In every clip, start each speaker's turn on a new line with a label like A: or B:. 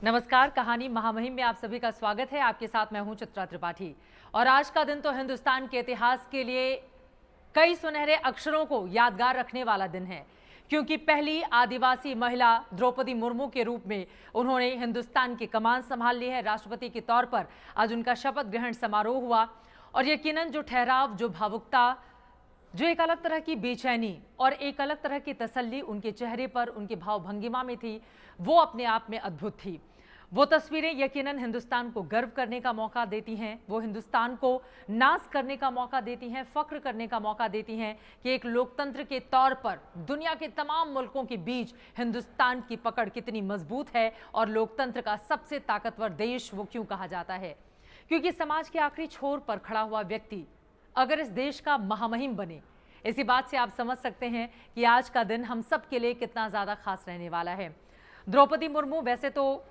A: नमस्कार। कहानी महामहिम में आप सभी का स्वागत है। आपके साथ मैं हूं चित्रा त्रिपाठी। और आज का दिन तो हिंदुस्तान के इतिहास के लिए कई सुनहरे अक्षरों को यादगार रखने वाला दिन है, क्योंकि पहली आदिवासी महिला द्रौपदी मुर्मू के रूप में उन्होंने हिंदुस्तान की कमान संभाल ली है। राष्ट्रपति के तौर पर आज उनका शपथ ग्रहण समारोह हुआ और यकीनन जो ठहराव, जो भावुकता, जो एक अलग तरह की बेचैनी और एक अलग तरह की तसल्ली उनके चेहरे पर, उनके भाव भंगिमा में थी, वो अपने आप में अद्भुत थी। वो तस्वीरें यकीनन हिंदुस्तान को गर्व करने का मौका देती हैं, वो हिंदुस्तान को नाज करने का मौका देती हैं, फख्र करने का मौका देती हैं कि एक लोकतंत्र के तौर पर दुनिया के तमाम मुल्कों के बीच हिंदुस्तान की पकड़ कितनी मजबूत है और लोकतंत्र का सबसे ताकतवर देश वो क्यों कहा जाता है। क्योंकि समाज के आखिरी छोर पर खड़ा हुआ व्यक्ति अगर इस देश का महामहिम बने, इसी बात से आप समझ सकते हैं कि आज का दिन हम सब के लिए कितना ज़्यादा खास रहने वाला है। द्रौपदी मुर्मू, वैसे तो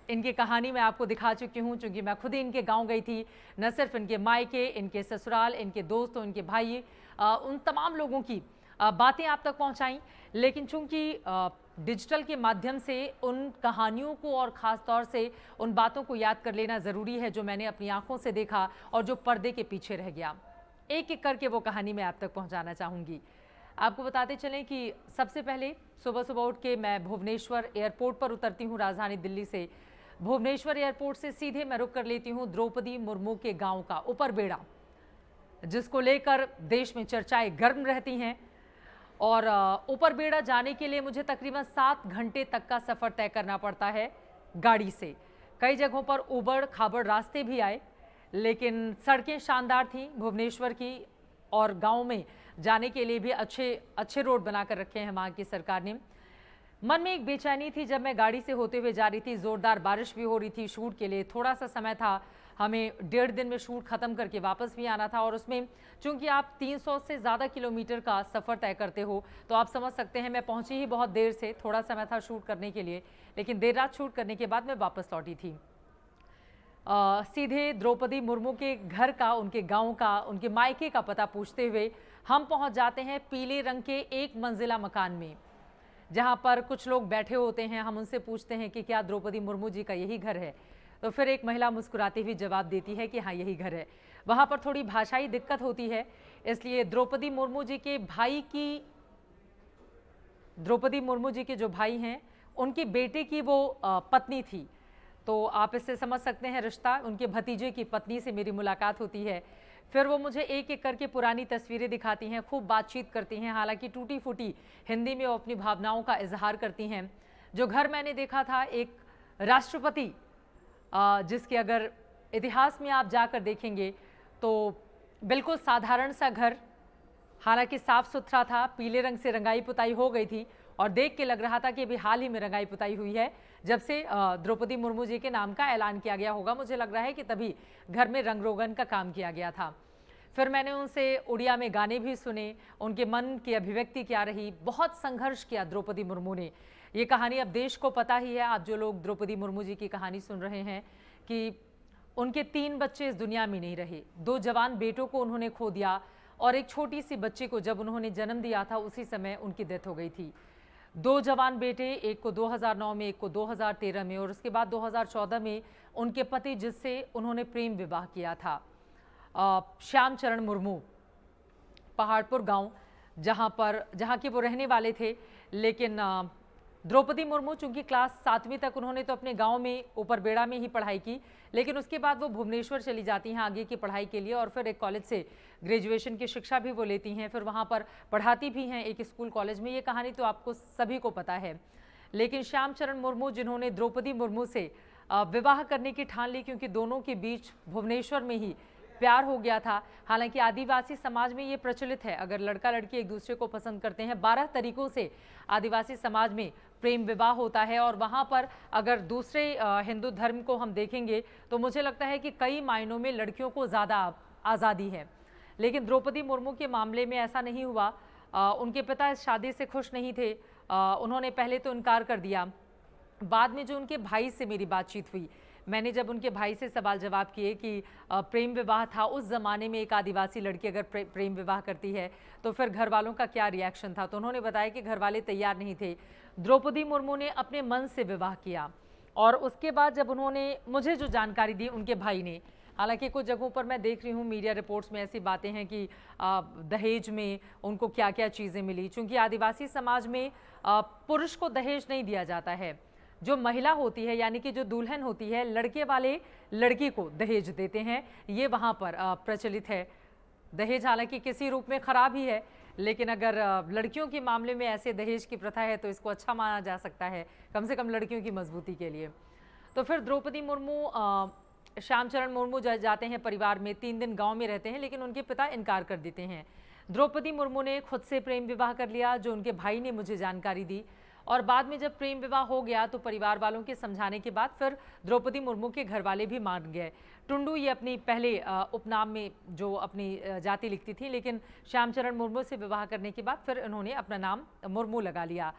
A: इनकी कहानी मैं आपको दिखा चुकी हूँ, चूँकि मैं खुद ही इनके गांव गई थी। न सिर्फ इनके मायके, इनके ससुराल, इनके दोस्तों, इनके भाई, उन तमाम लोगों की बातें आप तक पहुँचाई, लेकिन चूँकि डिजिटल के माध्यम से उन कहानियों को और ख़ास तौर से उन बातों को याद कर लेना ज़रूरी है जो मैंने अपनी आँखों से देखा और जो पर्दे के पीछे रह गया। एक एक करके वो कहानी मैं आप तक पहुँचाना चाहूँगी। आपको बताते चलें कि सबसे पहले सुबह सुबह उठ के मैं भुवनेश्वर एयरपोर्ट पर उतरती हूँ, राजधानी दिल्ली से। भुवनेश्वर एयरपोर्ट से सीधे मैं रुक कर लेती हूँ द्रौपदी मुर्मू के गांव का ऊपरबेड़ा, जिसको लेकर देश में चर्चाएं गर्म रहती हैं। और ऊपरबेड़ा जाने के लिए मुझे तकरीबन 7 घंटे तक का सफ़र तय करना पड़ता है गाड़ी से। कई जगहों पर उबड़ खाबड़ रास्ते भी आए, लेकिन सड़कें शानदार थीं भुवनेश्वर की, और गाँव में जाने के लिए भी अच्छे रोड बनाकर रखे हैं वहाँ की सरकार ने। मन में एक बेचैनी थी जब मैं गाड़ी से होते हुए जा रही थी। ज़ोरदार बारिश भी हो रही थी। शूट के लिए थोड़ा सा समय था, हमें 1.5 दिन में शूट ख़त्म करके वापस भी आना था। और उसमें चूंकि आप 300 से ज़्यादा किलोमीटर का सफ़र तय करते हो, तो आप समझ सकते हैं मैं पहुंची ही बहुत देर से। थोड़ा समय था शूट करने के लिए, लेकिन देर रात शूट करने के बाद मैं वापस लौटी थी। सीधे द्रौपदी मुर्मू के घर का, उनके गाँव का, उनके मायके का पता पूछते हुए हम पहुँच जाते हैं पीले रंग के एक मंजिला मकान में, जहां पर कुछ लोग बैठे होते हैं। हम उनसे पूछते हैं कि क्या द्रौपदी मुर्मू जी का यही घर है, तो फिर एक महिला मुस्कुराती हुई जवाब देती है कि हाँ, यही घर है। वहां पर थोड़ी भाषाई दिक्कत होती है, इसलिए द्रौपदी मुर्मू जी के जो भाई हैं, उनके बेटे की वो पत्नी थी। तो आप इससे समझ सकते हैं रिश्ता। उनके भतीजे की पत्नी से मेरी मुलाकात होती है। फिर वो मुझे एक एक करके पुरानी तस्वीरें दिखाती हैं, खूब बातचीत करती हैं। हालांकि टूटी फूटी हिंदी में वो अपनी भावनाओं का इजहार करती हैं। जो घर मैंने देखा था, एक राष्ट्रपति जिसके अगर इतिहास में आप जाकर देखेंगे तो बिल्कुल साधारण सा घर, हालांकि साफ सुथरा था, पीले रंग से रंगाई पुताई हो गई थी और देख के लग रहा था कि अभी हाल ही में रंगाई पुताई हुई है। जब से द्रौपदी मुर्मू जी के नाम का ऐलान किया गया होगा, मुझे लग रहा है कि तभी घर में रंग रोगन का काम किया गया था। फिर मैंने उनसे उड़िया में गाने भी सुने, उनके मन की अभिव्यक्ति क्या रही। बहुत संघर्ष किया द्रौपदी मुर्मू ने। ये कहानी अब देश को पता ही है, आप जो लोग द्रौपदी मुर्मू जी की कहानी सुन रहे हैं, कि उनके 3 बच्चे इस दुनिया में नहीं रहे। 2 जवान बेटों को उन्होंने खो दिया और एक छोटी सी बच्ची को जब उन्होंने जन्म दिया था, उसी समय उनकी डेथ हो गई थी। 2 जवान बेटे, एक को 2009 में, एक को 2013 में, और उसके बाद 2014 में उनके पति, जिससे उन्होंने प्रेम विवाह किया था, श्याम चरण मुर्मू, पहाड़पुर गांव, जहां के वो रहने वाले थे। लेकिन द्रौपदी मुर्मू चूंकि क्लास 7वीं तक उन्होंने तो अपने गांव में ऊपरबेड़ा में ही पढ़ाई की, लेकिन उसके बाद वो भुवनेश्वर चली जाती हैं आगे की पढ़ाई के लिए, और फिर एक कॉलेज से ग्रेजुएशन की शिक्षा भी वो लेती हैं। फिर वहाँ पर पढ़ाती भी हैं एक स्कूल कॉलेज में। ये कहानी तो आपको सभी को पता है। लेकिन श्याम चरण मुर्मू, जिन्होंने द्रौपदी मुर्मू से विवाह करने की ठान ली, क्योंकि दोनों के बीच भुवनेश्वर में ही प्यार हो गया था। हालांकि आदिवासी समाज में ये प्रचलित है, अगर लड़का लड़की एक दूसरे को पसंद करते हैं, 12 तरीकों से आदिवासी समाज में प्रेम विवाह होता है। और वहाँ पर अगर दूसरे हिंदू धर्म को हम देखेंगे तो मुझे लगता है कि कई मायनों में लड़कियों को ज़्यादा आज़ादी है। लेकिन द्रौपदी मुर्मू के मामले में ऐसा नहीं हुआ। उनके पिता इस शादी से खुश नहीं थे। उन्होंने पहले तो इनकार कर दिया। बाद में जो उनके भाई से मेरी बातचीत हुई, मैंने जब उनके भाई से सवाल जवाब किए कि प्रेम विवाह था उस ज़माने में, एक आदिवासी लड़की अगर प्रेम विवाह करती है तो फिर घर वालों का क्या रिएक्शन था, तो उन्होंने बताया कि घर वाले तैयार नहीं थे। द्रौपदी मुर्मू ने अपने मन से विवाह किया। और उसके बाद जब उन्होंने मुझे जो जानकारी दी उनके भाई ने, हालांकि कुछ जगहों पर मैं देख रही हूँ मीडिया रिपोर्ट्स में ऐसी बातें हैं कि दहेज में उनको क्या क्या चीज़ें मिली, क्योंकि आदिवासी समाज में पुरुष को दहेज नहीं दिया जाता है। जो महिला होती है यानी कि जो दुल्हन होती है, लड़के वाले लड़की को दहेज देते हैं, ये वहाँ पर प्रचलित है। दहेज हालांकि किसी रूप में खराब ही है, लेकिन अगर लड़कियों के मामले में ऐसे दहेज की प्रथा है तो इसको अच्छा माना जा सकता है, कम से कम लड़कियों की मजबूती के लिए। तो फिर द्रौपदी मुर्मू श्यामचरण मुर्मू जाते हैं परिवार में, 3 दिन गांव में रहते हैं, लेकिन उनके पिता इनकार कर देते हैं। द्रौपदी मुर्मू ने खुद से प्रेम विवाह कर लिया, जो उनके भाई ने मुझे जानकारी दी। और बाद में जब प्रेम विवाह हो गया तो परिवार वालों के समझाने के बाद फिर द्रौपदी मुर्मू के घर वाले भी मान गए। टुंडू ये अपनी पहले उपनाम में जो अपनी जाति लिखती थी, लेकिन श्यामचरण मुर्मू से विवाह करने के बाद फिर इन्होंने अपना नाम मुर्मू लगा लिया।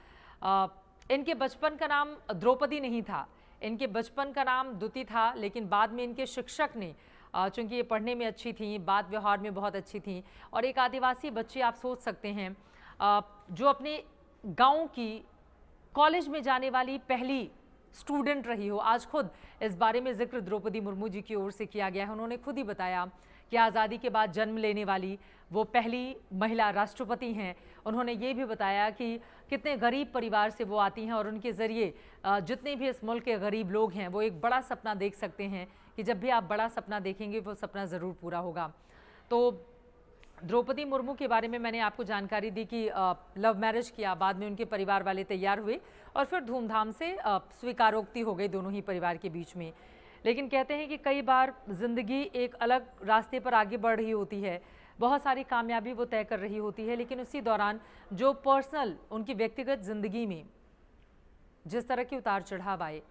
A: इनके बचपन का नाम द्रौपदी नहीं था, इनके बचपन का नाम दुति था, लेकिन बाद में इनके शिक्षक ने, चूंकि ये पढ़ने में अच्छी थी, बात व्यवहार में बहुत अच्छी थी, और एक आदिवासी बच्चे आप सोच सकते हैं जो अपने गांव की कॉलेज में जाने वाली पहली स्टूडेंट रही हो। आज खुद इस बारे में जिक्र द्रौपदी मुर्मू जी की ओर से किया गया है। उन्होंने खुद ही बताया कि आज़ादी के बाद जन्म लेने वाली वो पहली महिला राष्ट्रपति हैं। उन्होंने ये भी बताया कि कितने गरीब परिवार से वो आती हैं और उनके ज़रिए जितने भी इस मुल्क के गरीब लोग हैं वो एक बड़ा सपना देख सकते हैं कि जब भी आप बड़ा सपना देखेंगे वो सपना ज़रूर पूरा होगा। तो द्रौपदी मुर्मू के बारे में मैंने आपको जानकारी दी कि लव मैरिज किया, बाद में उनके परिवार वाले तैयार हुए और फिर धूमधाम से स्वीकारोक्ति हो गई दोनों ही परिवार के बीच में। लेकिन कहते हैं कि कई बार ज़िंदगी एक अलग रास्ते पर आगे बढ़ रही होती है, बहुत सारी कामयाबी वो तय कर रही होती है, लेकिन उसी दौरान जो पर्सनल उनकी व्यक्तिगत ज़िंदगी में जिस तरह के उतार चढ़ाव आए,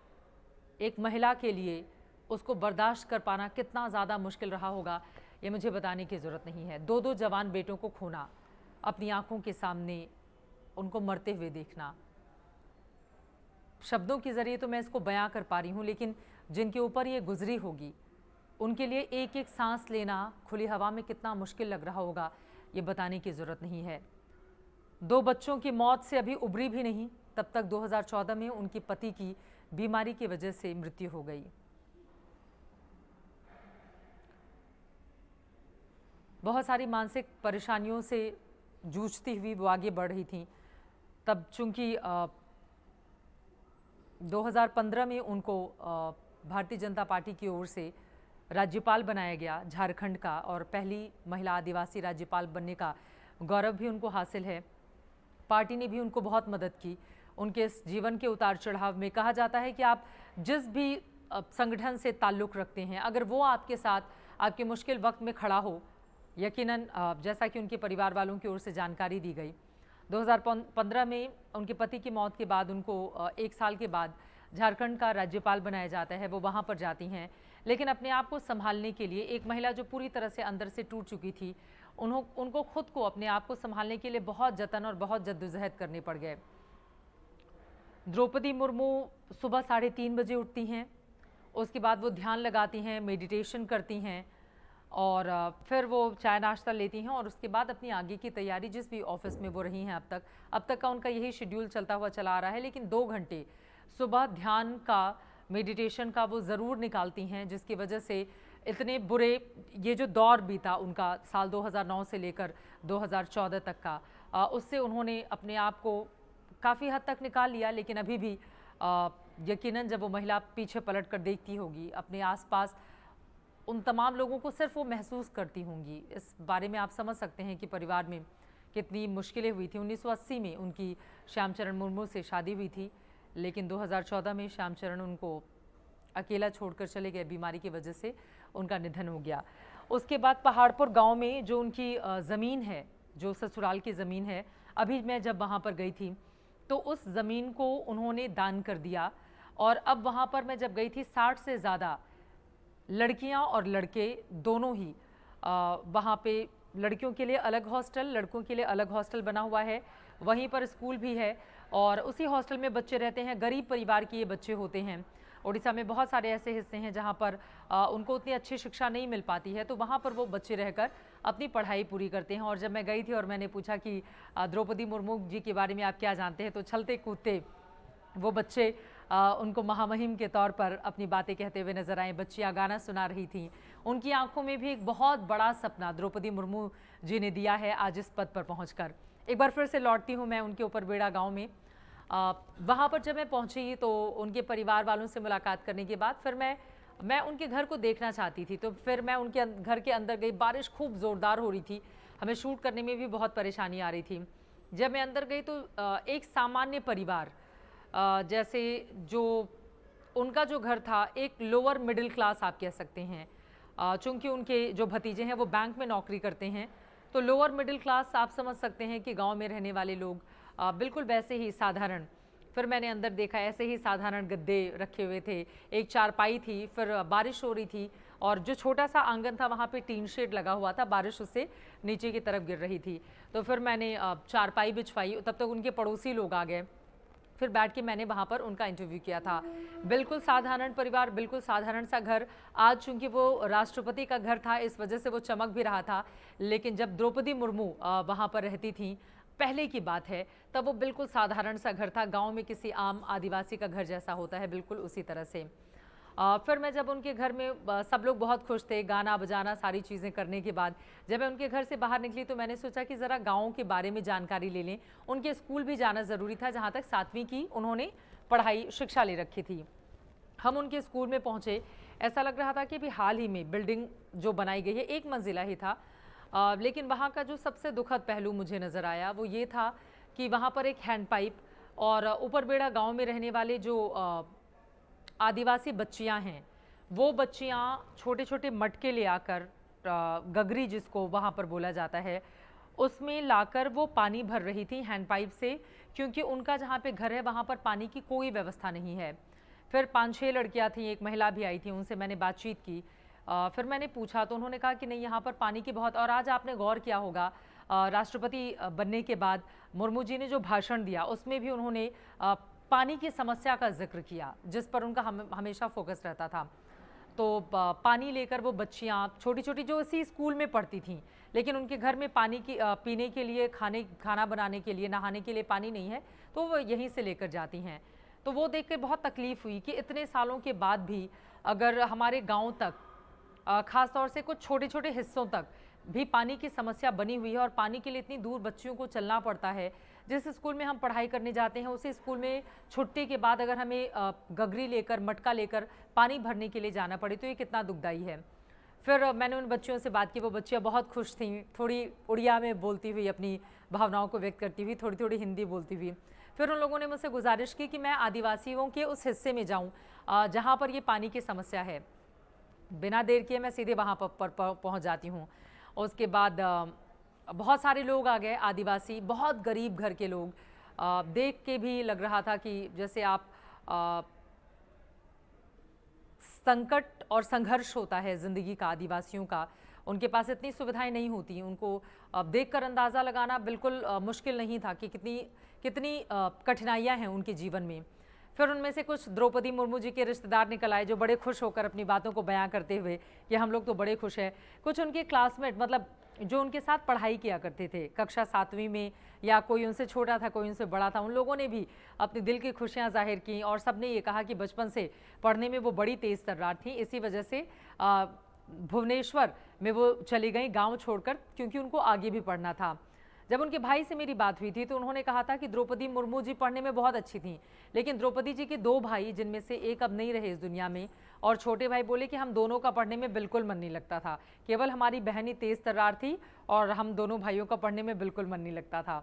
A: एक महिला के लिए उसको बर्दाश्त कर पाना कितना ज़्यादा मुश्किल रहा होगा, ये मुझे बताने की ज़रूरत नहीं है। 2 जवान बेटों को खोना, अपनी आंखों के सामने उनको मरते हुए देखना, शब्दों के ज़रिए तो मैं इसको बयां कर पा रही हूँ, लेकिन जिनके ऊपर ये गुजरी होगी उनके लिए एक एक सांस लेना खुली हवा में कितना मुश्किल लग रहा होगा, ये बताने की ज़रूरत नहीं है। 2 बच्चों की मौत से अभी उबरी भी नहीं, तब तक 2014 में उनके पति की बीमारी की वजह से मृत्यु हो गई। बहुत सारी मानसिक परेशानियों से जूझती हुई वो आगे बढ़ रही थी। तब चूंकि 2015 में उनको भारतीय जनता पार्टी की ओर से राज्यपाल बनाया गया झारखंड का, और पहली महिला आदिवासी राज्यपाल बनने का गौरव भी उनको हासिल है। पार्टी ने भी उनको बहुत मदद की उनके इस जीवन के उतार चढ़ाव में। कहा जाता है कि आप जिस भी संगठन से ताल्लुक़ रखते हैं, अगर वो आपके साथ आपके मुश्किल वक्त में खड़ा हो, यकीनन जैसा कि उनके परिवार वालों की ओर से जानकारी दी गई, 2015 में उनके पति की मौत के बाद उनको 1 साल के बाद झारखंड का राज्यपाल बनाया जाता है। वो वहाँ पर जाती हैं, लेकिन अपने आप को संभालने के लिए, एक महिला जो पूरी तरह से अंदर से टूट चुकी थी, उनको खुद को अपने आप को संभालने के लिए बहुत जतन और बहुत जद्दोजहद करने पड़ गए। द्रौपदी मुर्मू सुबह 3:30 बजे उठती हैं, उसके बाद वो ध्यान लगाती हैं, मेडिटेशन करती हैं, और फिर वो चाय नाश्ता लेती हैं, और उसके बाद अपनी आगे की तैयारी, जिस भी ऑफिस में वो रही हैं अब तक का उनका यही शेड्यूल चलता हुआ चला आ रहा है, लेकिन 2 घंटे सुबह ध्यान का, मेडिटेशन का वो ज़रूर निकालती हैं, जिसकी वजह से इतने बुरे ये जो दौर बीता उनका साल 2009 से लेकर 2014 तक का, उससे उन्होंने अपने आप को काफ़ी हद तक निकाल लिया। लेकिन अभी भी यकीनन जब वो महिला पीछे पलट कर देखती होगी अपने आसपास, उन तमाम लोगों को सिर्फ वो महसूस करती होंगी। इस बारे में आप समझ सकते हैं कि परिवार में कितनी मुश्किलें हुई थी। 1980 में उनकी श्यामचरण मुर्मू से शादी हुई थी, लेकिन 2014 में श्यामचरण उनको अकेला छोड़कर चले गए, बीमारी की वजह से उनका निधन हो गया। उसके बाद पहाड़पुर गांव में जो उनकी ज़मीन है, जो ससुराल की ज़मीन है, अभी मैं जब वहाँ पर गई थी तो उस ज़मीन को उन्होंने दान कर दिया, और अब वहाँ पर मैं जब गई थी 60 से ज़्यादा लड़कियाँ और लड़के दोनों ही वहाँ पे, लड़कियों के लिए अलग हॉस्टल, लड़कों के लिए अलग हॉस्टल बना हुआ है, वहीं पर स्कूल भी है, और उसी हॉस्टल में बच्चे रहते हैं। गरीब परिवार के ये बच्चे होते हैं। उड़ीसा में बहुत सारे ऐसे हिस्से हैं जहाँ पर उनको उतनी अच्छी शिक्षा नहीं मिल पाती है, तो वहाँ पर वो बच्चे रहकर अपनी पढ़ाई पूरी करते हैं। और जब मैं गई थी और मैंने पूछा कि द्रौपदी मुर्मू जी के बारे में आप क्या जानते हैं, तो छलते कूदते वो बच्चे उनको महामहिम के तौर पर अपनी बातें कहते हुए नजर आए। बच्चियां गाना सुना रही थीं। उनकी आंखों में भी एक बहुत बड़ा सपना द्रौपदी मुर्मू जी ने दिया है आज इस पद पर पहुंचकर। एक बार फिर से लौटती हूं मैं उनके ऊपरबेड़ा गांव में। वहां पर जब मैं पहुंची तो उनके परिवार वालों से मुलाकात करने के बाद फिर मैं उनके घर को देखना चाहती थी। तो फिर मैं उनके घर के अंदर गई। बारिश खूब ज़ोरदार हो रही थी, हमें शूट करने में भी बहुत परेशानी आ रही थी। जब मैं अंदर गई तो एक सामान्य परिवार, जैसे जो उनका जो घर था, एक लोअर मिडिल क्लास आप कह सकते हैं। चूँकि उनके जो भतीजे हैं वो बैंक में नौकरी करते हैं, तो लोअर मिडिल क्लास आप समझ सकते हैं कि गाँव में रहने वाले लोग बिल्कुल वैसे ही साधारण। फिर मैंने अंदर देखा, ऐसे ही साधारण गद्दे रखे हुए थे, एक चारपाई थी। फिर बारिश हो रही थी और जो छोटा सा आंगन था वहाँ पे टीन शेड लगा हुआ था, बारिश उससे नीचे की तरफ गिर रही थी। तो फिर मैंने चारपाई बिछवाई, तब तक उनके पड़ोसी लोग आ गए। फिर बैठ के मैंने वहाँ पर उनका इंटरव्यू किया था। बिल्कुल साधारण परिवार, बिल्कुल साधारण सा घर। आज चूंकि वो राष्ट्रपति का घर था, इस वजह से वो चमक भी रहा था, लेकिन जब द्रौपदी मुर्मू वहाँ पर रहती थी, पहले की बात है, तब वो बिल्कुल साधारण सा घर था। गांव में किसी आम आदिवासी का घर जैसा होता है, बिल्कुल उसी तरह से। फिर मैं जब उनके घर में, सब लोग बहुत खुश थे, गाना बजाना सारी चीज़ें करने के बाद जब मैं उनके घर से बाहर निकली तो मैंने सोचा कि ज़रा गाँव के बारे में जानकारी ले लें। उनके स्कूल भी जाना ज़रूरी था, जहाँ तक 7वीं की उन्होंने पढ़ाई शिक्षा ले रखी थी। हम उनके स्कूल में पहुँचे, ऐसा लग रहा था कि अभी हाल ही में बिल्डिंग जो बनाई गई है, 1 मंजिला ही था। लेकिन वहाँ का जो सबसे दुखद पहलू मुझे नज़र आया वो ये था कि वहाँ पर एक हैंडपाइप, और ऊपरबेड़ा गांव में रहने वाले जो आदिवासी बच्चियां हैं, वो बच्चियां छोटे छोटे मटके ले आकर, गगरी जिसको वहाँ पर बोला जाता है, उसमें लाकर वो पानी भर रही थी हैंडपाइप से, क्योंकि उनका जहाँ पे घर है वहाँ पर पानी की कोई व्यवस्था नहीं है। फिर 5-6 लड़कियाँ थीं, एक महिला भी आई थी, उनसे मैंने बातचीत की। फिर मैंने पूछा तो उन्होंने कहा कि नहीं, यहाँ पर पानी की बहुत, और आज आपने गौर किया होगा राष्ट्रपति बनने के बाद मुर्मू जी ने जो भाषण दिया उसमें भी उन्होंने पानी की समस्या का जिक्र किया, जिस पर उनका हमेशा फोकस रहता था। तो पानी लेकर वो बच्चियाँ छोटी छोटी जो इसी स्कूल में पढ़ती थीं, लेकिन उनके घर में पानी की पीने के लिए, खाना बनाने के लिए, नहाने के लिए पानी नहीं है, तो वो यहीं से लेकर जाती हैं। तो वो देख कर बहुत तकलीफ़ हुई कि इतने सालों के बाद भी अगर हमारे गाँव तक, ख़ास तौर से कुछ छोटे छोटे हिस्सों तक भी पानी की समस्या बनी हुई है और पानी के लिए इतनी दूर बच्चियों को चलना पड़ता है। जिस स्कूल में हम पढ़ाई करने जाते हैं उसी स्कूल में छुट्टी के बाद अगर हमें गगरी लेकर, मटका लेकर पानी भरने के लिए जाना पड़े तो ये कितना दुखदाई है। फिर मैंने उन बच्चियों से बात की, वो बच्चियाँ बहुत खुश थीं, थोड़ी उड़िया में बोलती हुई, अपनी भावनाओं को व्यक्त करती हुई, थोड़ी थोड़ी हिंदी बोलती हुई। फिर उन लोगों ने मुझसे गुजारिश की कि मैं आदिवासियों के उस हिस्से में जाऊँ जहाँ पर ये पानी की समस्या है। बिना देर किए मैं सीधे वहाँ पर पहुँच जाती हूँ। उसके बाद बहुत सारे लोग आ गए, आदिवासी, बहुत गरीब घर के लोग। देख के भी लग रहा था कि जैसे आप, संकट और संघर्ष होता है ज़िंदगी का आदिवासियों का, उनके पास इतनी सुविधाएं नहीं होती। उनको देखकर अंदाज़ा लगाना बिल्कुल मुश्किल नहीं था कि कितनी कितनी कठिनाइयाँ हैं उनके जीवन में। फिर उनमें से कुछ द्रौपदी मुर्मू जी के रिश्तेदार निकल आए, जो बड़े खुश होकर अपनी बातों को बयां करते हुए कि हम लोग तो बड़े खुश हैं। कुछ उनके क्लासमेट, मतलब जो उनके साथ पढ़ाई किया करते थे कक्षा 7वीं में, या कोई उनसे छोटा था, कोई उनसे बड़ा था, उन लोगों ने भी अपने दिल की खुशियां जाहिर की और सबने ये कहा कि बचपन से पढ़ने में वो बड़ी तेज़ तर्रार थी, इसी वजह से भुवनेश्वर में वो चली गई गाँव छोड़कर, क्योंकि उनको आगे भी पढ़ना था। जब उनके भाई से मेरी बात हुई थी तो उन्होंने कहा था कि द्रौपदी मुर्मू जी पढ़ने में बहुत अच्छी थीं, लेकिन द्रौपदी जी के 2 भाई, जिनमें से एक अब नहीं रहे इस दुनिया में, और छोटे भाई बोले कि हम दोनों का पढ़ने में बिल्कुल मन नहीं लगता था, केवल हमारी बहन ही तेज़ तर्रार थी और हम दोनों भाइयों का पढ़ने में बिल्कुल मन नहीं लगता था।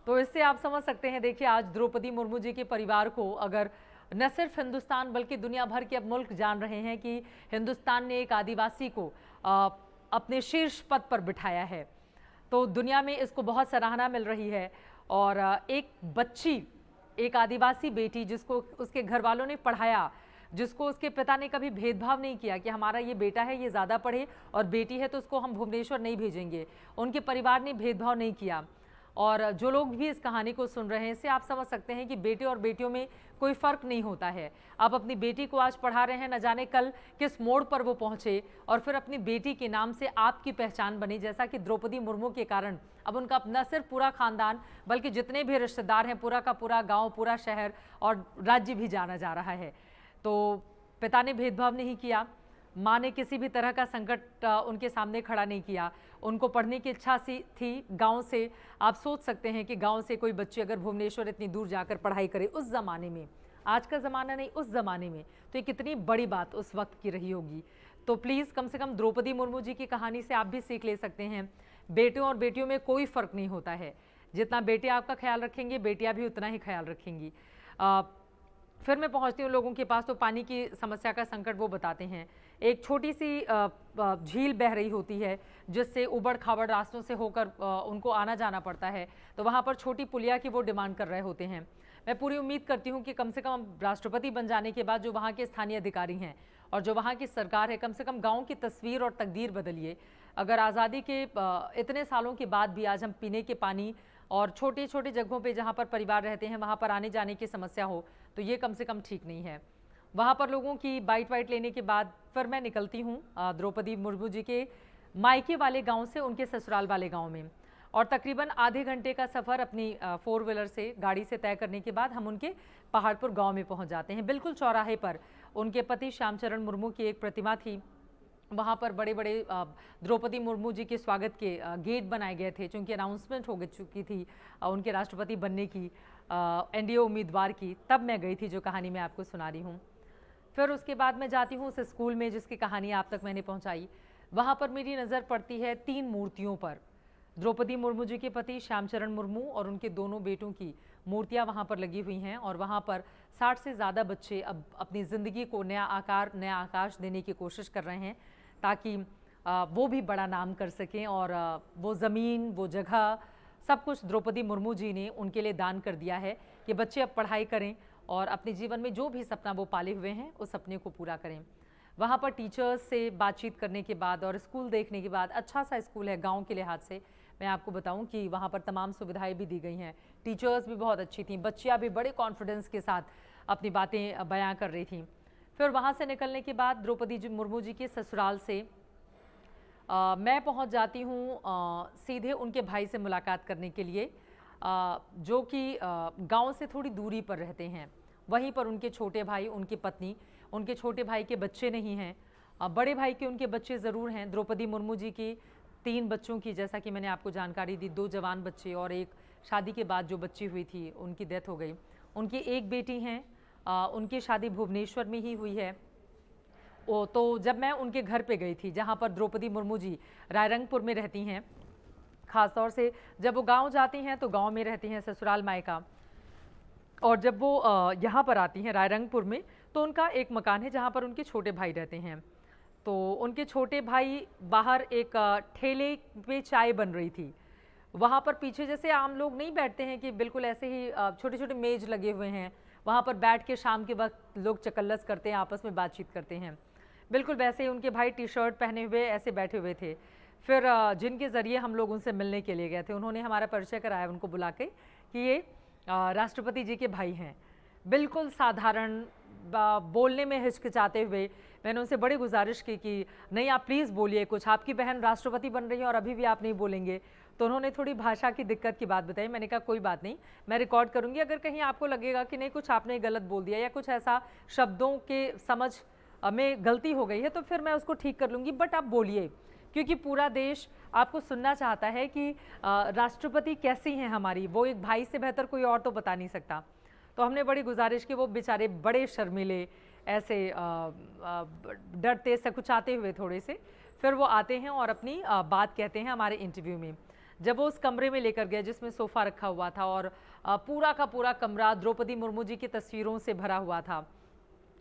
A: तो इससे आप समझ सकते हैं, देखिए आज द्रौपदी मुर्मू जी के परिवार को अगर न सिर्फ हिंदुस्तान बल्कि दुनिया भर के अब मुल्क जान रहे हैं कि हिंदुस्तान ने एक आदिवासी को अपने शीर्ष पद पर बिठाया है, तो दुनिया में इसको बहुत सराहना मिल रही है। और एक बच्ची, एक आदिवासी बेटी जिसको उसके घर वालों ने पढ़ाया, जिसको उसके पिता ने कभी भेदभाव नहीं किया कि हमारा ये बेटा है ये ज़्यादा पढ़े और बेटी है तो उसको हम भुवनेश्वर नहीं भेजेंगे, उनके परिवार ने भेदभाव नहीं किया। और जो लोग भी इस कहानी को सुन रहे हैं, इससे आप समझ सकते हैं कि बेटे और बेटियों में कोई फ़र्क नहीं होता है। आप अपनी बेटी को आज पढ़ा रहे हैं, न जाने कल किस मोड़ पर वो पहुंचे और फिर अपनी बेटी के नाम से आपकी पहचान बनी, जैसा कि द्रौपदी मुर्मू के कारण अब उनका न सिर्फ पूरा खानदान बल्कि जितने भी रिश्तेदार हैं, पूरा का पूरा गाँव, पूरा शहर और राज्य भी जाना जा रहा है। तो पिता ने भेदभाव नहीं किया, माँ ने किसी भी तरह का संकट उनके सामने खड़ा नहीं किया। उनको पढ़ने की इच्छा सी थी गांव से। आप सोच सकते हैं कि गांव से कोई बच्चे अगर भुवनेश्वर इतनी दूर जाकर पढ़ाई करे उस ज़माने में, आज का ज़माना नहीं, उस ज़माने में, तो ये कितनी बड़ी बात उस वक्त की रही होगी। तो प्लीज़ कम से कम द्रौपदी मुर्मू जी की कहानी से आप भी सीख ले सकते हैं। बेटों और बेटियों में कोई फ़र्क नहीं होता है। जितना बेटे आपका ख्याल रखेंगे, बेटियाँ भी उतना ही ख्याल रखेंगी। फिर मैं पहुंचती हूँ लोगों के पास, तो पानी की समस्या का संकट वो बताते हैं। एक छोटी सी झील बह रही होती है जिससे उबड़ खाबड़ रास्तों से होकर उनको आना जाना पड़ता है, तो वहाँ पर छोटी पुलिया की वो डिमांड कर रहे होते हैं। मैं पूरी उम्मीद करती हूँ कि कम से कम राष्ट्रपति बन जाने के बाद जो वहाँ के स्थानीय अधिकारी हैं और जो वहाँ की सरकार है, कम से कम गाँव की तस्वीर और तकदीर बदलिए। अगर आज़ादी के इतने सालों के बाद भी आज हम पीने के पानी और छोटे छोटे जगहों पे जहाँ पर परिवार रहते हैं वहाँ पर आने जाने की समस्या हो, तो ये कम से कम ठीक नहीं है। वहाँ पर लोगों की बाइट वाइट लेने के बाद फिर मैं निकलती हूँ द्रौपदी मुर्मू जी के मायके वाले गांव से उनके ससुराल वाले गांव में, और तकरीबन आधे घंटे का सफ़र अपनी 4 व्हीलर से गाड़ी से तय करने के बाद हम उनके पहाड़पुर गाँव में पहुँच जाते हैं। बिल्कुल चौराहे पर उनके पति श्यामचरण मुर्मू की एक प्रतिमा थी। वहाँ पर बड़े बड़े द्रौपदी मुर्मू जी के स्वागत के गेट बनाए गए थे, चूँकि अनाउंसमेंट हो चुकी थी उनके राष्ट्रपति बनने की, एनडीए उम्मीदवार की। तब मैं गई थी, जो कहानी मैं आपको सुना रही हूँ। फिर उसके बाद मैं जाती हूँ उस स्कूल में जिसकी कहानी आप तक मैंने पहुँचाई। वहाँ पर मेरी नज़र पड़ती है 3 मूर्तियों पर। द्रौपदी मुर्मू जी के पति श्यामचरण मुर्मू और उनके दोनों बेटों की मूर्तियाँ वहाँ पर लगी हुई हैं, और वहाँ पर 60 से ज़्यादा बच्चे अब अपनी ज़िंदगी को नया आकार, नया आकाश देने की कोशिश कर रहे हैं, ताकि वो भी बड़ा नाम कर सकें। और वो ज़मीन, वो जगह, सब कुछ द्रौपदी मुर्मू जी ने उनके लिए दान कर दिया है कि बच्चे अब पढ़ाई करें और अपने जीवन में जो भी सपना वो पाले हुए हैं उस सपने को पूरा करें। वहाँ पर टीचर्स से बातचीत करने के बाद और स्कूल देखने के बाद, अच्छा सा स्कूल है गांव के लिहाज से, मैं आपको बताऊं कि वहाँ पर तमाम सुविधाएं भी दी गई हैं। टीचर्स भी बहुत अच्छी थी, बच्चियाँ भी बड़े कॉन्फिडेंस के साथ अपनी बातें बयां कर रही थी। फिर वहाँ से निकलने के बाद द्रौपदी मुर्मू जी के ससुराल से मैं पहुँच जाती हूँ सीधे उनके भाई से मुलाकात करने के लिए, जो कि गांव से थोड़ी दूरी पर रहते हैं। वहीं पर उनके छोटे भाई, उनकी पत्नी, उनके छोटे भाई के बच्चे नहीं हैं, बड़े भाई के उनके बच्चे ज़रूर हैं। द्रौपदी मुर्मू जी की 3 बच्चों की, जैसा कि मैंने आपको जानकारी दी, 2 जवान बच्चे और एक शादी के बाद जो बच्ची हुई थी उनकी डेथ हो गई। उनकी एक बेटी हैं, उनकी शादी भुवनेश्वर में ही हुई है। तो जब मैं उनके घर पे गई थी, जहाँ पर द्रौपदी मुर्मू जी रायरंगपुर में रहती हैं, ख़ासतौर से जब वो गांव जाती हैं तो गांव में रहती हैं, ससुराल मायका, और जब वो यहाँ पर आती हैं रायरंगपुर में, तो उनका एक मकान है जहाँ पर उनके छोटे भाई रहते हैं। तो उनके छोटे भाई बाहर एक ठेले पे चाय बन रही थी, वहाँ पर पीछे जैसे आम लोग नहीं बैठते हैं कि बिल्कुल ऐसे ही छोटे छोटे मेज लगे हुए हैं, वहाँ पर बैठ के शाम के वक्त लोग चकल्लस करते हैं, आपस में बातचीत करते हैं, बिल्कुल वैसे ही उनके भाई टी-शर्ट पहने हुए ऐसे बैठे हुए थे। फिर जिनके ज़रिए हम लोग उनसे मिलने के लिए गए थे, उन्होंने हमारा परिचय कराया उनको बुला के कि ये राष्ट्रपति जी के भाई हैं। बिल्कुल साधारण, बोलने में हिचकिचाते हुए मैंने उनसे बड़ी गुजारिश की कि नहीं आप प्लीज़ बोलिए कुछ, आपकी बहन राष्ट्रपति बन रही है और अभी भी आप नहीं बोलेंगे। तो उन्होंने थोड़ी भाषा की दिक्कत की बात बताई। मैंने कहा कोई बात नहीं, मैं रिकॉर्ड करूँगी, अगर कहीं आपको लगेगा कि नहीं कुछ आपने गलत बोल दिया या कुछ ऐसा शब्दों के समझ में गलती हो गई है तो फिर मैं उसको ठीक कर लूँगी, बट आप बोलिए, क्योंकि पूरा देश आपको सुनना चाहता है कि राष्ट्रपति कैसी हैं हमारी, वो एक भाई से बेहतर कोई और तो बता नहीं सकता। तो हमने बड़ी गुजारिश की, वो बेचारे बड़े शर्मीले, ऐसे डरते सकुचाते हुए थोड़े से, फिर वो आते हैं और अपनी बात कहते हैं हमारे इंटरव्यू में। जब वो उस कमरे में लेकर गए जिसमें सोफ़ा रखा हुआ था और पूरा का पूरा कमरा द्रौपदी मुर्मू जी की तस्वीरों से भरा हुआ था,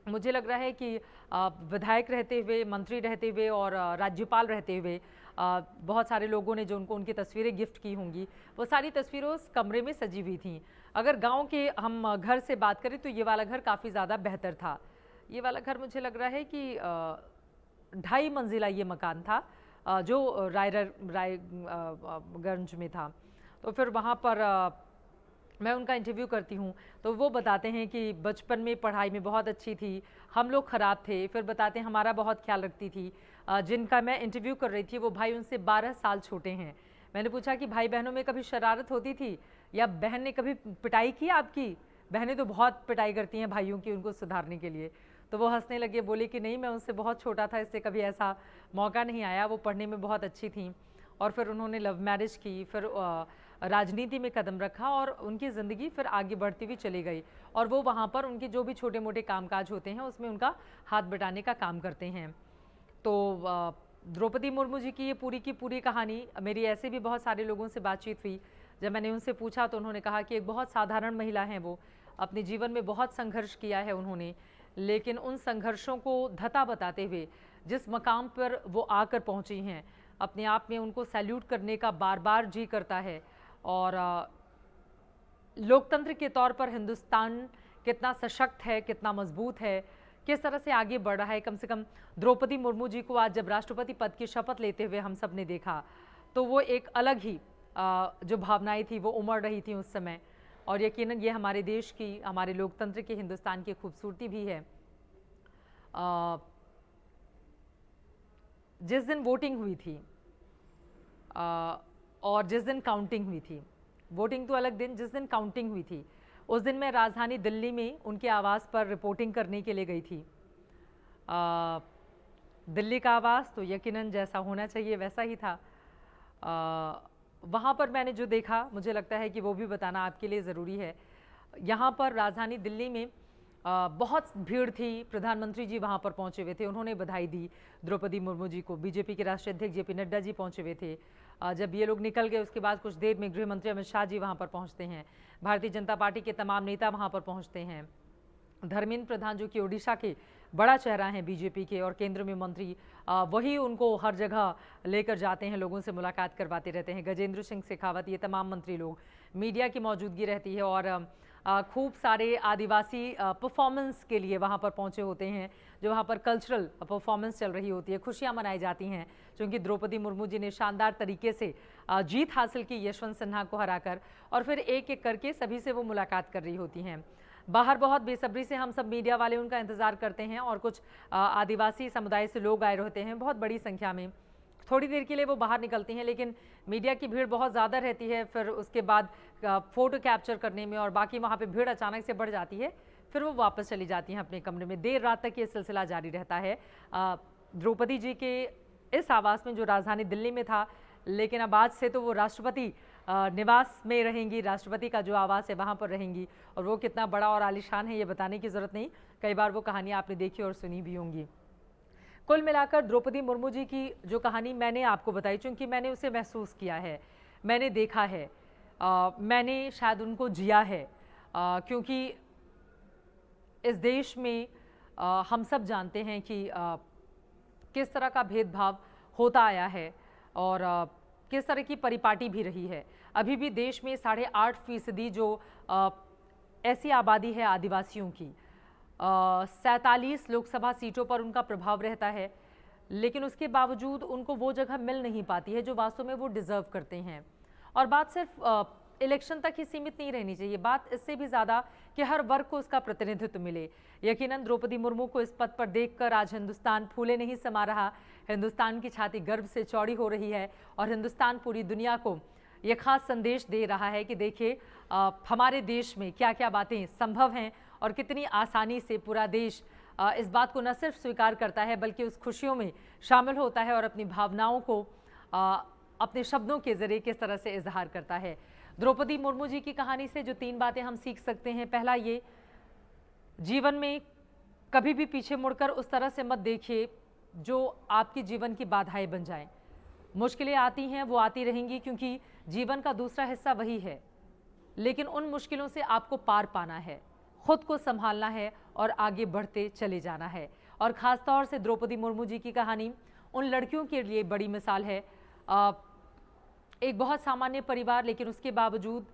A: मुझे लग रहा है कि विधायक रहते हुए, मंत्री रहते हुए और राज्यपाल रहते हुए बहुत सारे लोगों ने जो उनको उनकी तस्वीरें गिफ्ट की होंगी, वो सारी तस्वीरें उस कमरे में सजी हुई थी। अगर गांव के हम घर से बात करें तो ये वाला घर काफ़ी ज़्यादा बेहतर था। ये वाला घर मुझे लग रहा है कि 2.5 मंजिला ये मकान था, जो रायगंज में था। तो फिर वहाँ पर मैं उनका इंटरव्यू करती हूँ, तो वो बताते हैं कि बचपन में पढ़ाई में बहुत अच्छी थी, हम लोग ख़राब थे। फिर बताते हैं हमारा बहुत ख्याल रखती थी। जिनका मैं इंटरव्यू कर रही थी वो भाई उनसे 12 साल छोटे हैं। मैंने पूछा कि भाई बहनों में कभी शरारत होती थी या बहन ने कभी पिटाई की आपकी? बहनें तो बहुत पिटाई करती हैं भाइयों की उनको सुधारने के लिए। तो वो हंसने लगे, बोले कि नहीं, मैं उनसे बहुत छोटा था, इससे कभी ऐसा मौका नहीं आया। वो पढ़ने में बहुत अच्छी थी और फिर उन्होंने लव मैरिज की, फिर राजनीति में कदम रखा और उनकी ज़िंदगी फिर आगे बढ़ती हुई चली गई। और वो वहाँ पर उनके जो भी छोटे मोटे कामकाज होते हैं उसमें उनका हाथ बटाने का काम करते हैं। तो द्रौपदी मुर्मू जी की पूरी कहानी, मेरी ऐसे भी बहुत सारे लोगों से बातचीत हुई। जब मैंने उनसे पूछा तो उन्होंने कहा कि एक बहुत साधारण महिला हैं वो, अपने जीवन में बहुत संघर्ष किया है उन्होंने, लेकिन उन संघर्षों को धता बताते हुए जिस मकाम पर वो आकर पहुंची हैं, अपने आप में उनको सैल्यूट करने का बार बार जी करता है। और लोकतंत्र के तौर पर हिंदुस्तान कितना सशक्त है, कितना मजबूत है, किस तरह से आगे बढ़ रहा है। कम से कम द्रौपदी मुर्मू जी को आज जब राष्ट्रपति पद की शपथ लेते हुए हम सब ने देखा, तो वो एक अलग ही जो भावनाएं थी वो उमड़ रही थी उस समय। और यकीनन ये हमारे देश की, हमारे लोकतंत्र की, हिंदुस्तान की खूबसूरती भी है। जिस दिन वोटिंग हुई थी और जिस दिन काउंटिंग हुई थी, वोटिंग तो अलग दिन, जिस दिन काउंटिंग हुई थी उस दिन मैं राजधानी दिल्ली में उनके आवास पर रिपोर्टिंग करने के लिए गई थी। दिल्ली का आवास तो यकीनन जैसा होना चाहिए वैसा ही था। वहाँ पर मैंने जो देखा, मुझे लगता है कि वो भी बताना आपके लिए ज़रूरी है। यहाँ पर राजधानी दिल्ली में बहुत भीड़ थी। प्रधानमंत्री जी वहाँ पर पहुँचे हुए थे, उन्होंने बधाई दी द्रौपदी मुर्मू जी को। बीजेपी के राष्ट्रीय अध्यक्ष जेपी नड्डा जी पहुँचे हुए थे। जब ये लोग निकल गए उसके बाद कुछ देर में गृह मंत्री अमित शाह जी वहाँ पर पहुँचते हैं। भारतीय जनता पार्टी के तमाम नेता वहाँ पर पहुँचते हैं। धर्मेंद्र प्रधान जो कि ओडिशा के बड़ा चेहरा हैं बीजेपी के और केंद्र में मंत्री, वही उनको हर जगह लेकर जाते हैं, लोगों से मुलाकात करवाते रहते हैं। गजेंद्र सिंह शेखावत, ये तमाम मंत्री लोग, मीडिया की मौजूदगी रहती है और खूब सारे आदिवासी परफॉर्मेंस के लिए वहाँ पर पहुँचे होते हैं। जो वहाँ पर कल्चरल परफॉर्मेंस चल रही होती है, खुशियाँ मनाई जाती हैं क्योंकि द्रौपदी मुर्मू जी ने शानदार तरीके से जीत हासिल की यशवंत सिन्हा को हराकर। और फिर एक एक करके सभी से वो मुलाकात कर रही होती हैं। बाहर बहुत बेसब्री से हम सब मीडिया वाले उनका इंतज़ार करते हैं और कुछ आदिवासी समुदाय से लोग आए होते हैं बहुत बड़ी संख्या में। थोड़ी देर के लिए वो बाहर निकलती हैं, लेकिन मीडिया की भीड़ बहुत ज़्यादा रहती है। फिर उसके बाद फ़ोटो कैप्चर करने में और बाकी वहाँ पे भीड़ अचानक से बढ़ जाती है। फिर वो वापस चली जाती हैं अपने कमरे में। देर रात तक ये सिलसिला जारी रहता है द्रौपदी जी के इस आवास में जो राजधानी दिल्ली में था। लेकिन अब आज से तो वो राष्ट्रपति निवास में रहेंगी, राष्ट्रपति का जो आवास है वहाँ पर रहेंगी। और वो कितना बड़ा और आलीशान है ये बताने की ज़रूरत नहीं, कई बार वो कहानियाँ आपने देखी और सुनी भी होंगी। कुल मिलाकर द्रौपदी मुर्मू जी की जो कहानी मैंने आपको बताई, चूँकि मैंने उसे महसूस किया है, मैंने देखा है, मैंने शायद उनको जिया है, क्योंकि इस देश में हम सब जानते हैं कि किस तरह का भेदभाव होता आया है और किस तरह की परिपाटी भी रही है। अभी भी देश में 8.5% जो ऐसी आबादी है आदिवासियों की, 47 लोकसभा सीटों पर उनका प्रभाव रहता है, लेकिन उसके बावजूद उनको वो जगह मिल नहीं पाती है जो वास्तव में वो डिज़र्व करते हैं। और बात सिर्फ इलेक्शन तक ही सीमित नहीं रहनी चाहिए, बात इससे भी ज़्यादा कि हर वर्ग को उसका प्रतिनिधित्व मिले। यकीनन द्रौपदी मुर्मू को इस पद पर देखकर आज हिंदुस्तान फूले नहीं समा रहा, हिंदुस्तान की छाती गर्व से चौड़ी हो रही है और हिंदुस्तान पूरी दुनिया को ये खास संदेश दे रहा है कि देखिए हमारे देश में क्या क्या बातें संभव हैं और कितनी आसानी से पूरा देश इस बात को न सिर्फ स्वीकार करता है बल्कि उस खुशियों में शामिल होता है और अपनी भावनाओं को अपने शब्दों के जरिए किस तरह से इजहार करता है। द्रौपदी मुर्मू जी की कहानी से जो 3 बातें हम सीख सकते हैं, पहला ये, जीवन में कभी भी पीछे मुड़कर उस तरह से मत देखिए जो आपके जीवन की बाधाएं बन जाएं। मुश्किलें आती हैं, वो आती रहेंगी क्योंकि जीवन का दूसरा हिस्सा वही है, लेकिन उन मुश्किलों से आपको पार पाना है, खुद को संभालना है और आगे बढ़ते चले जाना है। और ख़ास तौर से द्रौपदी मुर्मू जी की कहानी उन लड़कियों के लिए बड़ी मिसाल है। एक बहुत सामान्य परिवार, लेकिन उसके बावजूद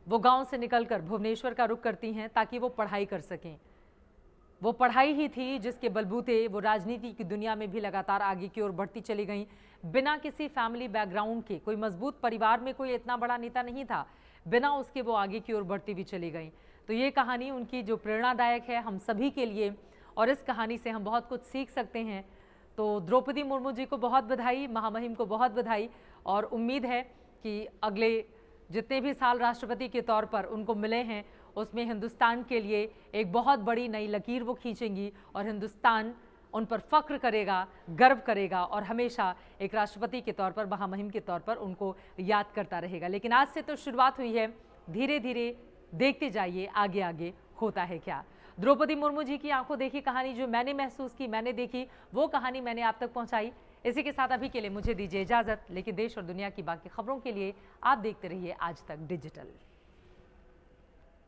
A: वो गांव से निकलकर भुवनेश्वर का रुख करती हैं ताकि वो पढ़ाई कर सकें। वो पढ़ाई ही थी जिसके बलबूते वो राजनीति की दुनिया में भी लगातार आगे की ओर बढ़ती चली गई। बिना किसी फैमिली बैकग्राउंड के, कोई मजबूत परिवार में कोई इतना बड़ा नेता नहीं था, बिना उसके वो आगे की ओर बढ़ती भी चली गई। तो ये कहानी उनकी जो प्रेरणादायक है हम सभी के लिए, और इस कहानी से हम बहुत कुछ सीख सकते हैं। तो द्रौपदी मुर्मू जी को बहुत बधाई, महामहिम को बहुत बधाई, और उम्मीद है कि अगले जितने भी साल राष्ट्रपति के तौर पर उनको मिले हैं उसमें हिंदुस्तान के लिए एक बहुत बड़ी नई लकीर वो खींचेंगी और हिंदुस्तान उन पर फख्र करेगा, गर्व करेगा और हमेशा एक राष्ट्रपति के तौर पर, महामहिम के तौर पर उनको याद करता रहेगा। लेकिन आज से तो शुरुआत हुई है, धीरे धीरे देखते जाइए आगे आगे होता है क्या। द्रौपदी मुर्मू जी की आंखों देखी कहानी जो मैंने महसूस की, मैंने देखी, वो कहानी मैंने आप तक पहुंचाई। इसी के साथ अभी के लिए मुझे दीजिए इजाजत, लेकिन देश और दुनिया की बाकी खबरों के लिए आप देखते रहिए आज तक डिजिटल।